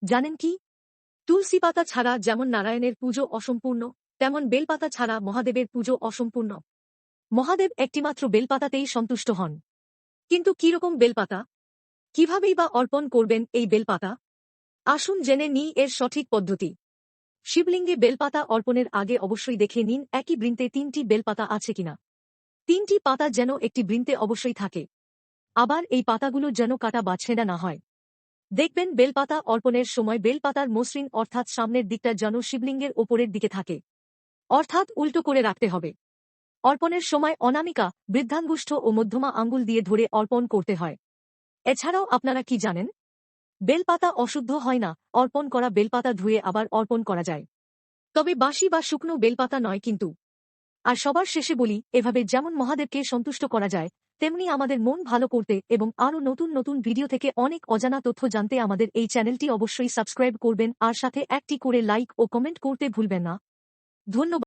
জানেন কি? তুলসী পাতা ছাড়া যেমন নারায়ণের পুজো অসম্পূর্ণ, তেমন বেলপাতা ছাড়া মহাদেবের পুজো অসম্পূর্ণ। মহাদেব একটিমাত্র বেলপাতাতেই সন্তুষ্ট হন। কিন্তু কিরকম বেলপাতা? কিভাবেই বা অর্পণ করবেন এই বেলপাতা? আসুন জেনে নিই এর সঠিক পদ্ধতি। শিবলিঙ্গে বেলপাতা অর্পণের আগে অবশ্যই দেখে নিন একই বৃন্তে 3টি বেলপাতা আছে কিনা। 3টি পাতা যেন একটি বৃন্তে অবশ্যই থাকে। আবার এই পাতাগুলো যেন কাটা বা ছেঁড়া না হয়। দেখবেন বেলপাতা অর্পণের সময় বেলপাতার মসৃণ অর্থাৎ সামনের দিকটা যেন শিবলিঙ্গের ওপরের দিকে থাকে, অর্থাৎ উল্টো করে রাখতে হবে। অর্পণের সময় অনামিকা, বৃদ্ধাঙ্গুষ্ঠ ও মধ্যমা আঙ্গুল দিয়ে ধরে অর্পণ করতে হয়। এছাড়াও আপনারা কি জানেন? বেলপাতা অশুদ্ধ হয় না, অর্পণ করা বেলপাতা ধুয়ে আবার অর্পণ করা যায়। তবে বাসি বা শুকনো বেলপাতা নয় কিন্তু। আর সবার শেষে বলি, এভাবে যেমন মহাদেবকে সন্তুষ্ট করা যায়, তেমনি আমাদের মন ভালো করতে এবং আরও নতুন নতুন ভিডিও থেকে অনেক অজানা তথ্য জানতে আমাদের এই চ্যানেলটি অবশ্যই সাবস্ক্রাইব করবেন আর সাথে একটি করে লাইক ও কমেন্ট করতে ভুলবেন না। ধন্যবাদ।